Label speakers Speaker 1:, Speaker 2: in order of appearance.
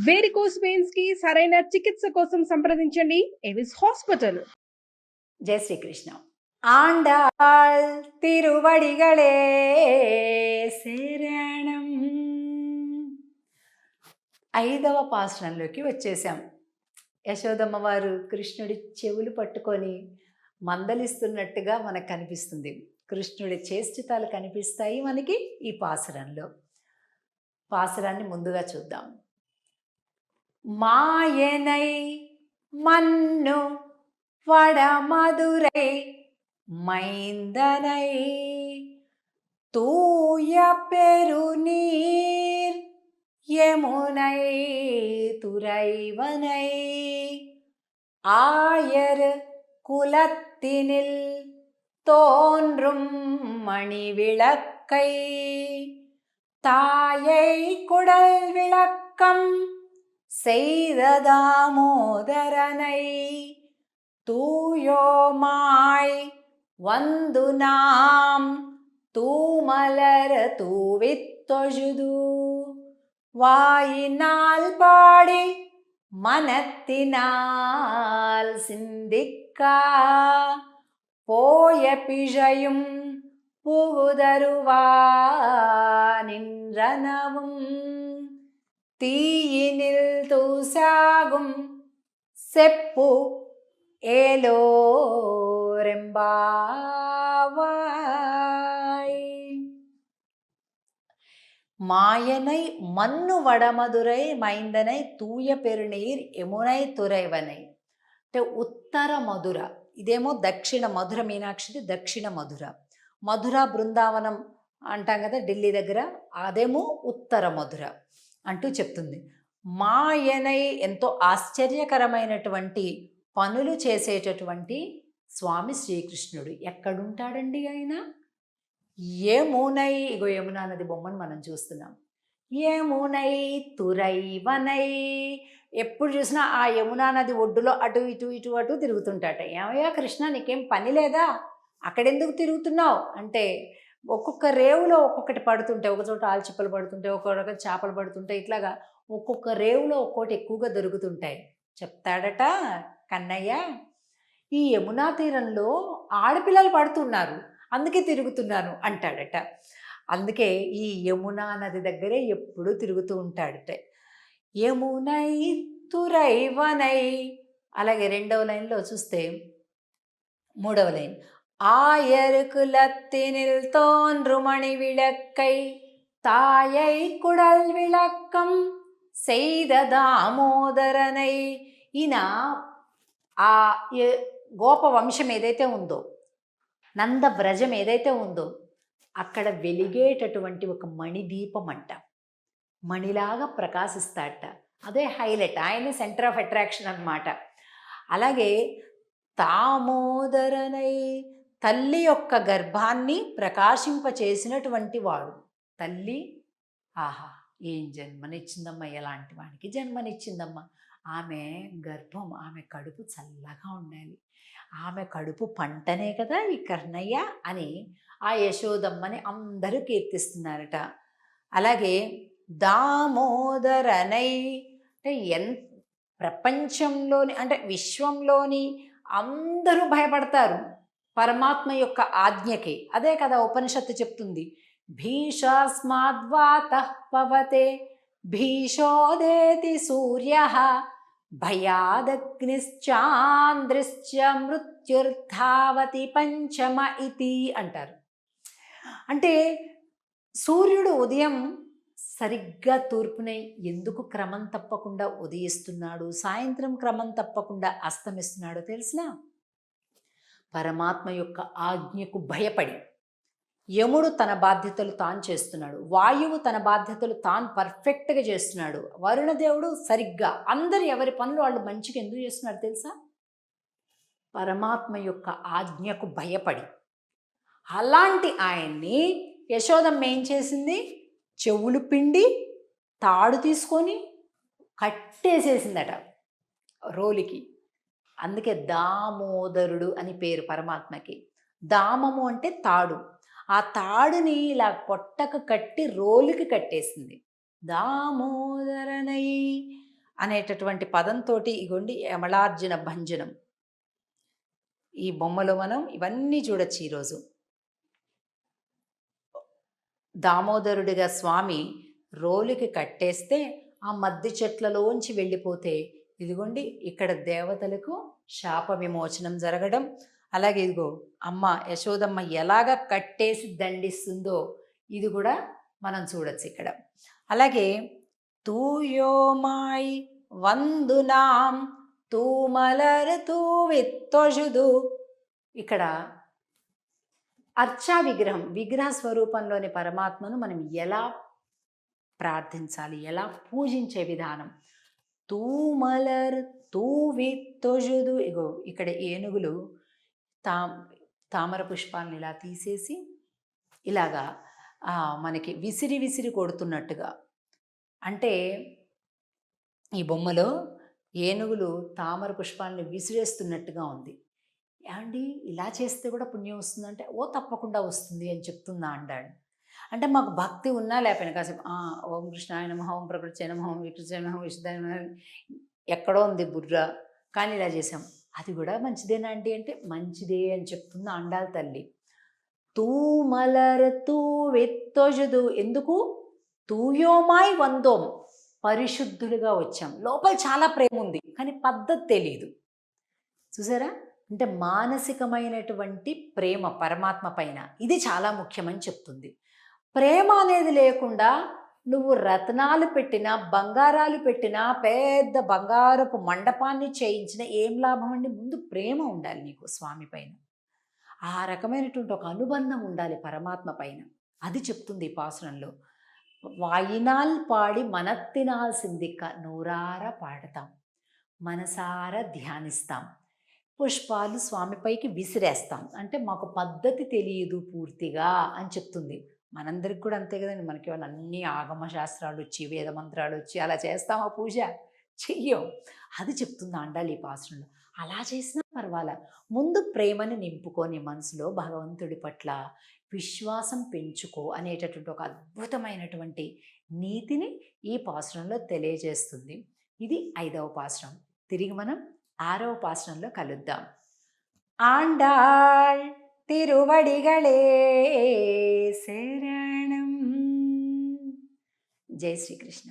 Speaker 1: Varicose veins కి సరైన చికిత్స కోసం సంప్రదించండి ఎవిస్ హాస్పిటల్.
Speaker 2: జై శ్రీకృష్ణ. ఆండాళ్ తిరువడిగళే శరణం. 5వ పాశ్రంలోకి వచ్చేసాం. యశోదమ్మ వారు కృష్ణుడి చెవులు పట్టుకొని మందలిస్తున్నట్టుగా మనకు కనిపిస్తుంది. కృష్ణుడి చేష్టితాలు కనిపిస్తాయి మనకి ఈ పాసురంలో. పాసురాన్ని ముందుగా చూద్దాం. మాయనై మన్ను వడమధుரை మైందனை தூய பெருநீர் யமுனை துறைவனை ஆயர் குலத்தினில் தோன்றும் மணிவிளக்கை தாயை குடல் விளக்கம் செய்த தாமோதரனை தூயோமாய் வந்து நாம் தூமலர் தூவித்தொழுது வாயினால் பாடி மனத்தினால் சிந்திக்கா போய பிழையும் புகுதருவா நின்றனவும் தீயினில் தூசாகும் செப்பு ఏలోరెంబావాయ్. మాయనై మన్ను వడమధురై మైందనై తూయ పెరునీర్ యమునై తురైవనై. అంటే ఉత్తర మధుర, ఇదేమో దక్షిణ మధుర. మీనాక్షిది దక్షిణ మధుర. మధుర బృందావనం అంటాం కదా ఢిల్లీ దగ్గర, అదేమో ఉత్తర మధుర అంటూ చెప్తుంది. మాయనై ఎంతో ఆశ్చర్యకరమైనటువంటి పనులు చేసేటటువంటి స్వామి శ్రీకృష్ణుడు. ఎక్కడుంటాడండి ఆయన? యమునై, ఇగో యమునా నది బొమ్మను మనం చూస్తున్నాం. యమునై తురైవనై, ఎప్పుడు చూసినా ఆ యమునా నది ఒడ్డులో అటు ఇటు ఇటు అటు తిరుగుతుంటాట. ఏమయ్యా కృష్ణ, నీకేం పని లేదా? అక్కడెందుకు తిరుగుతున్నావు అంటే, ఒక్కొక్క రేవులో ఒక్కొక్కటి పడుతుంటాయి. ఒక చోట ఆల్చిప్పలు పడుతుంటాయి, ఒక్కొక్క చేపలు పడుతుంటాయి. ఇట్లాగా ఒక్కొక్క రేవులో ఒక్కోటి ఎక్కువగా దొరుకుతుంటాయి. చెప్తాడట కన్నయ్య, ఈ యమునా తీరంలో ఆడపిల్లలు పడుతున్నారు, అందుకే తిరుగుతున్నాను అంటాడట. అందుకే ఈ యమునా నది దగ్గరే ఎప్పుడూ తిరుగుతూ ఉంటాడట. యమునై తురైవనై. అలాగే 2వ లైన్లో చూస్తే 3వ లైన్, ஆயர் குலத்தினில் தோன்றுமணி விளக்கை தாயை குடல் விளக்கம் செய்த దామోదరనై. ఈయన ఆ గోప వంశం ఏదైతే ఉందో, నంద వ్రజం ఏదైతే ఉందో, అక్కడ వెలిగేటటువంటి ఒక మణిదీపం అంట. మణిలాగా ప్రకాశిస్తాడట. అదే హైలైట్, ఆయన సెంటర్ ఆఫ్ అట్రాక్షన్ అన్నమాట. అలాగే దామోదరనై, తల్లి యొక్క గర్భాన్ని ప్రకాశింపచేసినటువంటి వాడు. తల్లి ఆహా, ఏం జన్మనిచ్చిందమ్మా, ఎలాంటి వాడికి జన్మనిచ్చిందమ్మా. ఆమె గర్భం, ఆమె కడుపు చల్లగా ఉండాలి, ఆమె కడుపు పంటనే కదా ఈ కర్ణయ్య అని ఆ యశోదమ్మని అందరూ కీర్తిస్తున్నారట. అలాగే దామోదరనై అంటే ప్రపంచంలోని అంటే విశ్వంలోని అందరూ భయపడతారు పరమాత్మ యొక్క ఆజ్ఞకి. అదే కదా ఉపనిషత్తు చెప్తుంది, భీషాస్మాద్వాతః పవతే భీషోదేతి సూర్యః భయాదగ్నిశ్చాంద్రిశ్చ మృత్యుర్ధావతి పంచమ ఇతి అంటారు. అంటే సూర్యుడు ఉదయం సరిగ్గా తూర్పున ఎందుకు క్రమం తప్పకుండా ఉదయిస్తున్నాడు, సాయంత్రం క్రమం తప్పకుండా అస్తమిస్తున్నాడో తెలిసినా? పరమాత్మ యొక్క ఆజ్ఞకు భయపడి. యముడు తన బాధ్యతలు తాను చేస్తున్నాడు, వాయువు తన బాధ్యతలు తాను పర్ఫెక్ట్గా చేస్తున్నాడు, వరుణదేవుడు సరిగ్గా. అందరు ఎవరి పనులు వాళ్ళు మంచిగా ఎందుకు చేస్తున్నారు తెలుసా? పరమాత్మ యొక్క ఆజ్ఞకు భయపడి. అలాంటి ఆయన్ని యశోదమ్మ ఏం చేసింది? చెవులు పిండి తాడు తీసుకొని కట్టేసేసిందట రోలికి. అందుకే దామోదరుడు అని పేరు పరమాత్మకి. దామము అంటే తాడు. ఆ తాడుని ఇలా పొట్టకు కట్టి రోలుకి కట్టేసింది. దామోదరనై అనేటటువంటి పదంతో ఇగోండి యమలార్జున భంజనం. ఈ బొమ్మలో మనం ఇవన్నీ చూడొచ్చు ఈరోజు. దామోదరుడిగా స్వామి రోలుకి కట్టేస్తే ఆ మద్ది చెట్లలోంచి వెళ్ళిపోతే ఇదిగోండి ఇక్కడ దేవతలకు శాప విమోచనం జరగడం. అలాగే ఇదిగో అమ్మ యశోదమ్మ ఎలాగ కట్టేసి దండిస్తుందో ఇది కూడా మనం చూడొచ్చు ఇక్కడ. అలాగే తూయోమాయ్ వందునాం తూమలర్ తూవిత్తొజుదు, ఇక్కడ అర్చా విగ్రహ స్వరూపంలోని పరమాత్మను మనం ఎలా ప్రార్థించాలి, ఎలా పూజించే విధానం. తూమలర్ తూవిత్తొజుదు, ఇగో ఇక్కడ ఏనుగులు తామర పుష్పాలను ఇలా తీసేసి ఇలాగా మనకి విసిరి విసిరి కొడుతున్నట్టుగా. అంటే ఈ బొమ్మలో ఏనుగులు తామర పుష్పాలను విసిరేస్తున్నట్టుగా ఉంది. ఏమండి ఇలా చేస్తే కూడా పుణ్యం వస్తుందంటే, ఓ తప్పకుండా వస్తుంది అని చెప్తుందా అంటాడు. అంటే మాకు భక్తి ఉన్నా లేకపోయినా కాసేపు ఓం కృష్ణాయ నమః, ఓం ప్రకృత్యై నమః, ఓం వికృత్యై నమః, విశుద్ధాయ నమః, ఎక్కడో ఉంది బుర్ర, కానీ ఇలా చేసాం. అది కూడా మంచిదేనా అండి అంటే మంచిదే అని చెప్తుంది ఆండాళ్ తల్లి. తూమలర్ తూవిత్తొజుదు, ఎందుకు తూయోమాయ్ వందోం, పరిశుద్ధులుగా వచ్చాం. లోపల చాలా ప్రేమ ఉంది కానీ పద్ధతి తెలియదు. చూసారా, అంటే మానసికమైనటువంటి ప్రేమ పరమాత్మ పైన ఇది చాలా ముఖ్యమని చెప్తుంది. ప్రేమ అనేది లేకుండా నువ్వు రత్నాలు పెట్టినా, బంగారాలు పెట్టినా, పెద్ద బంగారపు మండపాన్ని చేయించిన ఏం లాభం అండి? ముందు ప్రేమ ఉండాలి నీకు స్వామి పైన. ఆ రకమైనటువంటి ఒక అనుబంధం ఉండాలి పరమాత్మ పైన. అది చెప్తుంది ఈ పాసురంలో. వాయినాల్ పాడి మనత్తినాల్ సిందిక్క, నోరార పాడతాం, మనసారా ధ్యానిస్తాం, పుష్పాలు స్వామిపైకి విసిరేస్తాం. అంటే మాకు పద్ధతి తెలియదు పూర్తిగా అని చెప్తుంది. మనందరికి కూడా అంతే కదండి. మనకి వాళ్ళు అన్ని ఆగమ శాస్త్రాలు వచ్చి, వేద మంత్రాలు వచ్చి అలా చేస్తామా పూజ? చెయ్యం. అది చెప్తుంది ఆండాళ్ ఈ పాసురంలో. అలా చేసినా పర్వాలా, ముందు ప్రేమని నింపుకొని మనసులో భగవంతుడి పట్ల విశ్వాసం పెంచుకో అనేటటువంటి ఒక అద్భుతమైనటువంటి నీతిని ఈ పాసురంలో తెలియజేస్తుంది. ఇది 5వ పాసురం. తిరిగి మనం 6వ పాసురంలో కలుద్దాం. ఆండాళ్ తిరువడిగళే శరణం. జై శ్రీకృష్ణ.